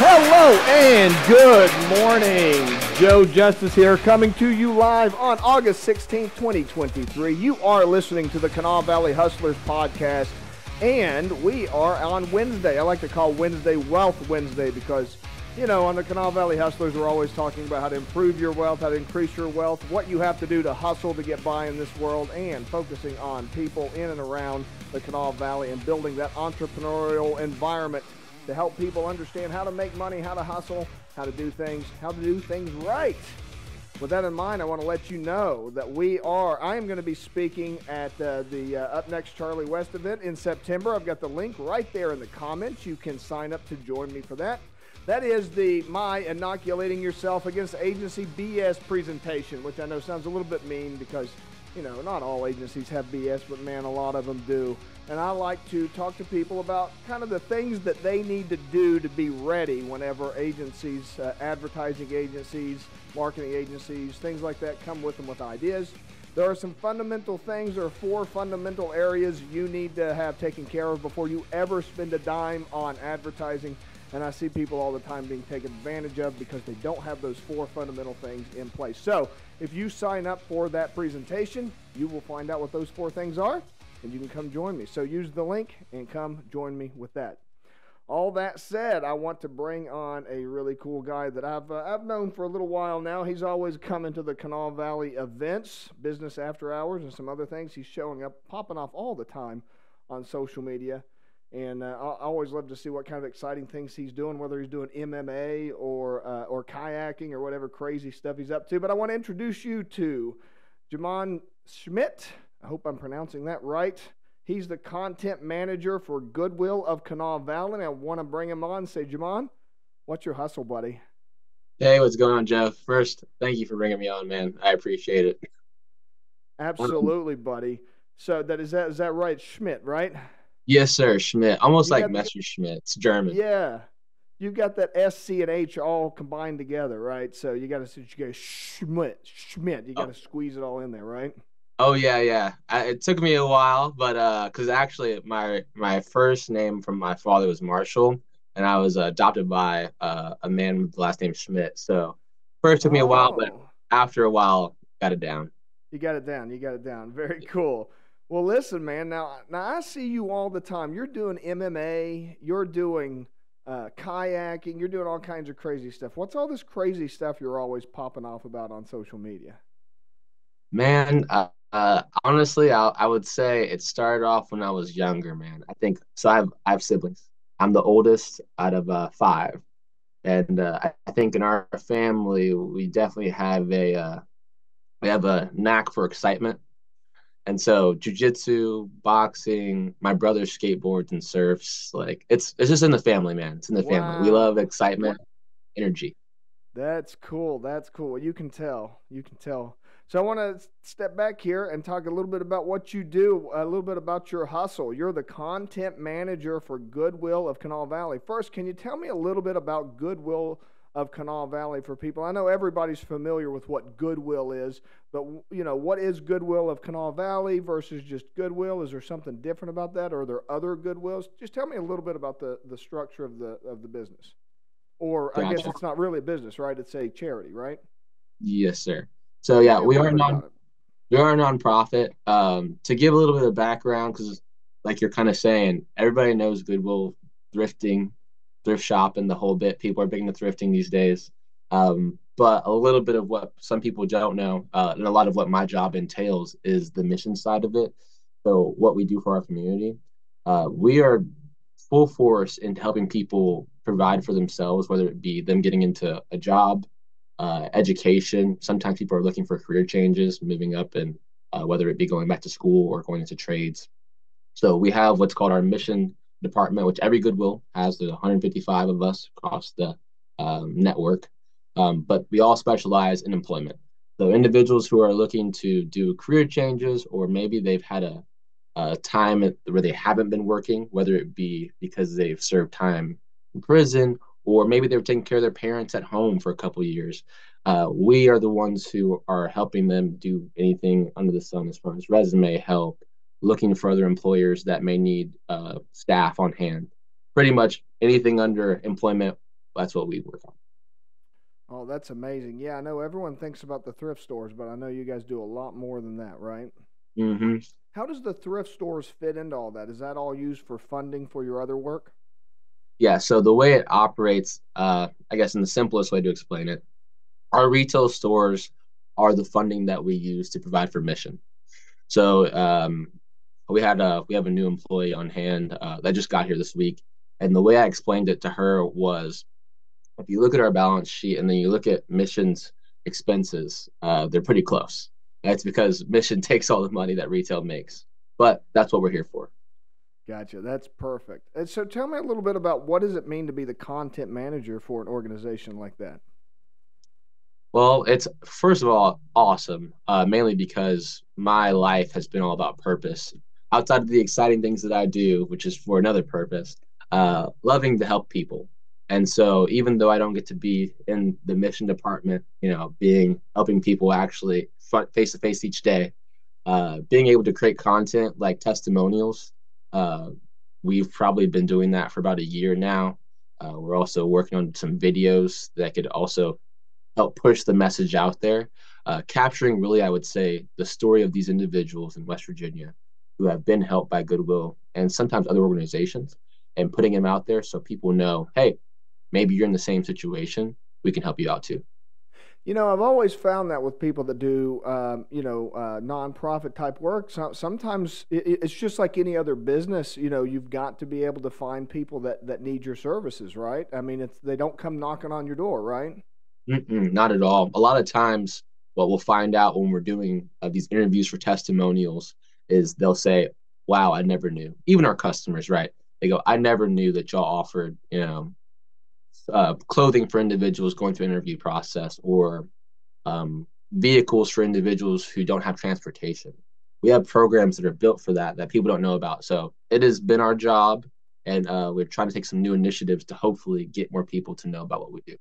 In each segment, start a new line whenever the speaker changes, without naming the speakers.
Hello and good morning. Joe Justice here, coming to you live on August 16th, 2023. You are listening to the Kanawha Valley Hustlers podcast, and we are on Wednesday. I like to call Wednesday Wealth Wednesday because, you know, on the Kanawha Valley Hustlers, we're always talking about how to improve your wealth, how to increase your wealth, what you have to do to hustle to get by in this world, and focusing on people in and around the Kanawha Valley and building that entrepreneurial environment to help people understand how to make money, how to hustle, how to do things right. With that in mind, I want to let you know that I am going to be speaking at the Up Next Charlie West event in September. I've got the link right there in the comments. You can sign up to join me for that. That is my Inoculating Yourself Against Agency BS presentation, which I know sounds a little bit mean because, you know, not all agencies have BS, but man, a lot of them do. And I like to talk to people about kind of the things that they need to do to be ready whenever agencies, advertising agencies, marketing agencies, things like that come with them with ideas. There are some fundamental things, there are 4 fundamental areas you need to have taken care of before you ever spend a dime on advertising. And I see people all the time being taken advantage of because they don't have those 4 fundamental things in place. So if you sign up for that presentation, you will find out what those 4 things are, and you can come join me. So use the link and come join me with that. All that said, I want to bring on a really cool guy that I've known for a little while now. He's always coming to the Kanawha Valley events, business after hours, and some other things. He's showing up, popping off all the time on social media. And I always love to see what kind of exciting things he's doing, whether he's doing MMA or kayaking or whatever crazy stuff he's up to. But I want to introduce you to Jamon Schmidt. I hope I'm pronouncing that right. He's the content manager for Goodwill of Kanawha Valley. I want to bring him on and say, Jamon, what's your hustle, buddy?
Hey, what's going on, Jeff? First, thank you for bringing me on, man. I appreciate it.
Absolutely, buddy. So is that right? Schmidt, right?
Yes, sir, Schmidt. Almost
You
like
got
Messerschmitt. It's German.
Yeah. You've got that S, C, and H all combined together, right? So you got Schmidt. You got
Oh,
to squeeze it all in there, right?
oh yeah, yeah. It took me a while, but because actually my first name from my father was Marshall, and I was adopted by a man with the last name Schmidt. So first took me a while, but
Oh,
after a while, got it down.
you got it down. You got it down. Very cool. Well, listen, man. Now I see you all the time. You're doing MMA. You're doing kayaking. You're doing all kinds of crazy stuff. What's all this crazy stuff you're always popping off about on social media?
Man, honestly, I would say it started off when I was younger, man. I think so. I have siblings. I'm the oldest out of 5. And I think in our family, we definitely have a knack for excitement. And so jujitsu, boxing, my brother skateboards and surfs, like it's just in the family, man. It's in the family. We love
Wow.
excitement, energy.
That's cool. That's cool. You can tell. You can tell. So I want to step back here and talk a little bit about what you do, a little bit about your hustle. You're the content manager for Goodwill of Kanawha Valley. First, can you tell me a little bit about Goodwill of Kanawha Valley for people? I know everybody's familiar with what Goodwill is, but you know, what is Goodwill of Kanawha Valley versus just Goodwill? Is there something different about that, or are there other Goodwills? Just tell me a little bit about the structure of the business. Or I guess
Gotcha.
it's not really a business, right? It's a charity, right?
Yes, sir. So
Tell
yeah,
me a little bit about it.
we are a nonprofit. To give a little bit of background, because like you're kind of saying, everybody knows Goodwill, thrifting, thrift shop, and the whole bit. People are big into thrifting these days. But a little bit of what some people don't know, and a lot of what my job entails is the mission side of it. So what we do for our community, we are full force into helping people provide for themselves, whether it be them getting into a job, education. Sometimes people are looking for career changes, moving up, and whether it be going back to school or going into trades. So we have what's called our mission department, which every Goodwill has. There's 155 of us across the network, but we all specialize in employment. So individuals who are looking to do career changes, or maybe they've had a time where they haven't been working, whether it be because they've served time in prison, or maybe they were taking care of their parents at home for a couple of years. We are the ones who are helping them do anything under the sun as far as resume help, looking for other employers that may need staff on hand. Pretty much anything under employment that's what we work
Oh, that's amazing. Yeah, I know everyone thinks about the thrift stores, but I know you guys do a lot more than that, right?
on.
How does the thrift stores fit into all that? Is that all used for funding for your other work?
Yeah, so the way it operates, I guess in the simplest way to explain it, our retail stores are the funding that we use to provide for mission. So we have a new employee on hand that just got here this week, and the way I explained it to her was, if you look at our balance sheet and then you look at missions expenses, they're pretty close. That's because mission takes all the money that retail makes, but that's what we're here for.
Gotcha. That's perfect. And so tell me a little bit about what does it mean to be the content manager for an organization like that?
Well, it's first of all awesome, mainly because my life has been all about purpose. Outside of the exciting things that I do, which is for another purpose, loving to help people. And so, even though I don't get to be in the mission department, being helping people actually front face to face each day, being able to create content like testimonials, uh, we've probably been doing that for about a year now. We're also working on some videos that could also help push the message out there, capturing really, I would say, the story of these individuals in West Virginia who have been helped by Goodwill and sometimes other organizations, and putting them out there so people know, hey, maybe you're in the same situation. We can help you out too.
I've always found that with people that do, nonprofit type work, sometimes it's just like any other business. You've got to be able to find people that need your services, right? I mean, they don't come knocking on your door, right?
Not at all. A lot of times, what we'll find out when we're doing these interviews for testimonials is they'll say, "Wow, I never knew." Even our customers, right? They go, "I never knew that y'all offered, clothing for individuals going through interview process, or vehicles for individuals who don't have transportation." We have programs that are built for that people don't know about. So it has been our job, and we're trying to take some new initiatives to hopefully get more people to know about what we do.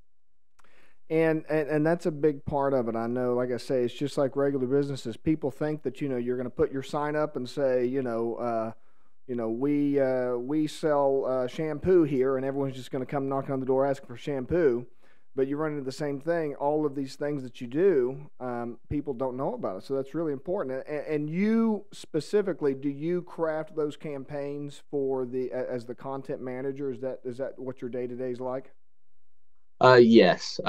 And that's a big part of it. I know, like I say, it's just like regular businesses. People think that you're going to put your sign up and say, we sell shampoo here, and everyone's just going to come knocking on the door asking for shampoo. But you run into the same thing. All of these things that you do, people don't know about it. So that's really important. And you specifically, do you craft those campaigns for as the content manager? Is that what your day to day is like?
Yes.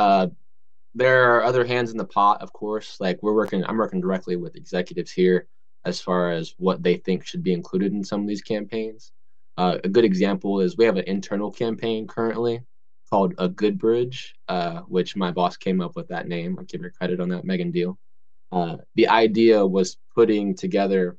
There are other hands in the pot, of course. Like I'm working directly with executives here as far as what they think should be included in some of these campaigns. A good example is we have an internal campaign currently called a Good Bridge, which my boss came up with that name. I give her credit on that, Megan Deal. The idea was putting together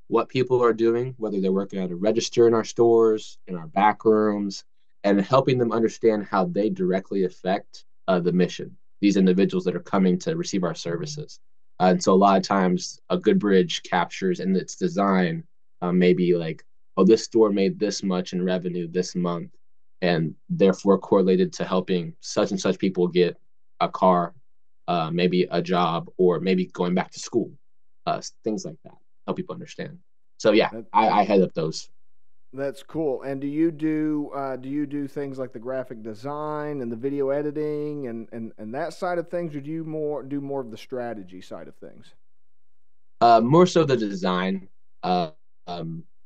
what people are doing, whether they're working at a register in our stores, in our back rooms, and helping them understand how they directly affect the mission, these individuals that are coming to receive our services. And so a lot of times a good bridge captures in its design, maybe like, oh, this store made this much in revenue this month, and therefore correlated to helping such and such people get a car, maybe a job, or maybe going back to school, things like that. Help people understand. So yeah,
That,
I head up those.
that's cool. And do you do things like the graphic design and the video editing and that side of things, or do you do more of the strategy side of things?
More so the design. Uh,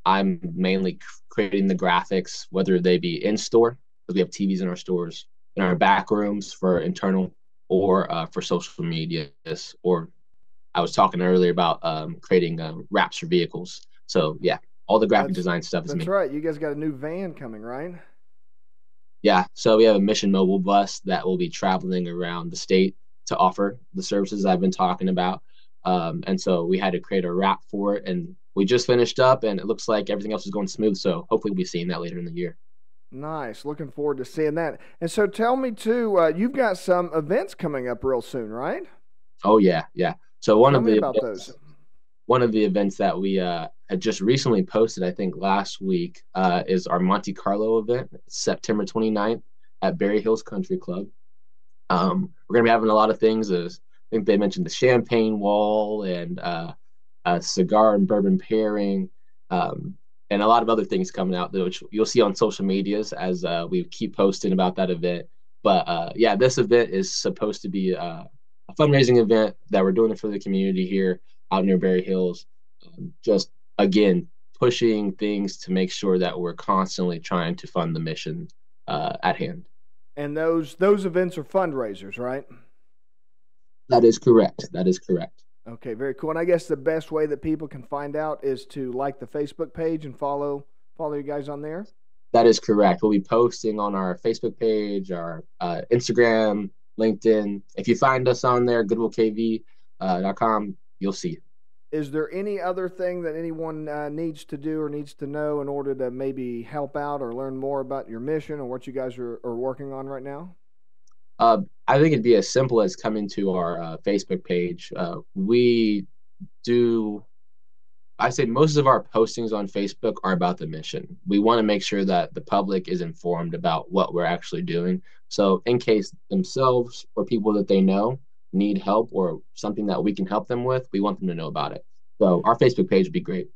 I'm mainly creating the graphics, whether they be in store, because we have TVs in our stores, in our back rooms for internal, or for social media. Or I was talking earlier about creating wraps for vehicles. So yeah, all the graphic
That's
design stuff is
that's
me.
right. You guys got a new van coming, right?
Yeah, so we have a mission mobile bus that will be traveling around the state to offer the services I've been talking about. And so we had to create a wrap for it, and we just finished up, and it looks like everything else is going smooth. So hopefully we'll be seeing that later in the year.
Nice. Looking forward to seeing that. And so tell me too, you've got some events coming up real soon, right?
Oh yeah, yeah. So
Tell me about those.
one of the events that we had just recently posted, I think last week, is our Monte Carlo event, September 29th at Berry Hills Country Club. We're going to be having a lot of things. As I think they mentioned the champagne wall, and cigar and bourbon pairing, and a lot of other things coming out, which you'll see on social medias as we keep posting about that event. But yeah, this event is supposed to be a fundraising event that we're doing it for the community here out near Berry Hills. Just again, pushing things to make sure that we're constantly trying to fund the mission at hand.
And those events are fundraisers, right?
That is correct. That is correct.
Okay, very cool. And I guess the best way that people can find out is to like the Facebook page and follow you guys on there.
That is correct. We'll be posting on our Facebook page, our Instagram, LinkedIn. If you find us on there, goodwillkv.com, you'll see.
Is there any other thing that anyone needs to do or needs to know in order to maybe help out or learn more about your mission or what you guys are working on right now?
I think it'd be as simple as coming to our Facebook page. We do I say most of our postings on Facebook are about the mission. We want to make sure that the public is informed about what we're actually doing. So, in case themselves or people that they know need help or something that we can help them with, we want them to know about it. So, our Facebook page would be great.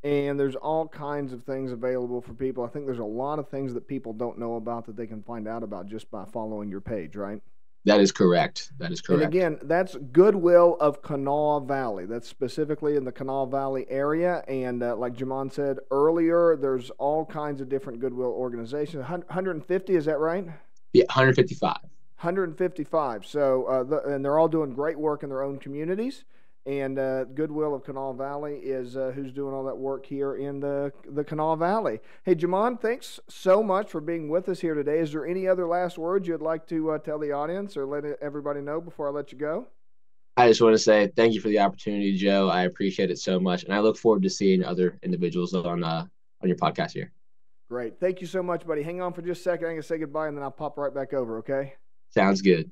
And there's all kinds of things available for people. I think there's a lot of things that people don't know about that they can find out about just by following your page, right?
That is correct. That is
And
correct.
again, that's Goodwill of Kanawha Valley. That's specifically in the Kanawha Valley area. And like Jamon said earlier, there's all kinds of different Goodwill organizations. 150, is that right?
Yeah, 155.
155. So, and they're all doing great work in their own communities. And Goodwill of Kanawha Valley is who's doing all that work here in the Kanawha Valley. Hey, Jamon, thanks so much for being with us here today. Is there any other last words you'd like to tell the audience or let everybody know before I let you go?
I just want to say thank you for the opportunity, Joe. I appreciate it so much, and I look forward to seeing other individuals on your podcast here.
Great. Thank you so much, buddy. Hang on for just a second. I'm going to say goodbye, and then I'll pop right back over, okay?
Sounds good.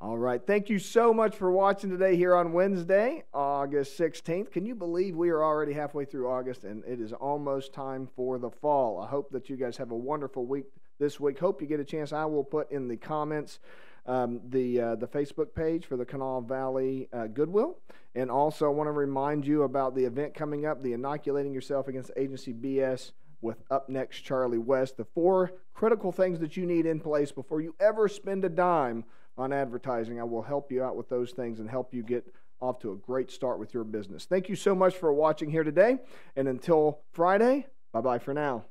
All right. Thank you so much for watching today here on Wednesday, August 16th. Can you believe we are already halfway through August and it is almost time for the fall? I hope that you guys have a wonderful week this week. Hope you get a chance. I will put in the comments the Facebook page for the Kanawha Valley Goodwill. And also I want to remind you about the event coming up, the Inoculating Yourself Against Agency BS with Up Next Charlie West. The 4 critical things that you need in place before you ever spend a dime on advertising. I will help you out with those things and help you get off to a great start with your business. Thank you so much for watching here today. And until Friday, bye-bye for now.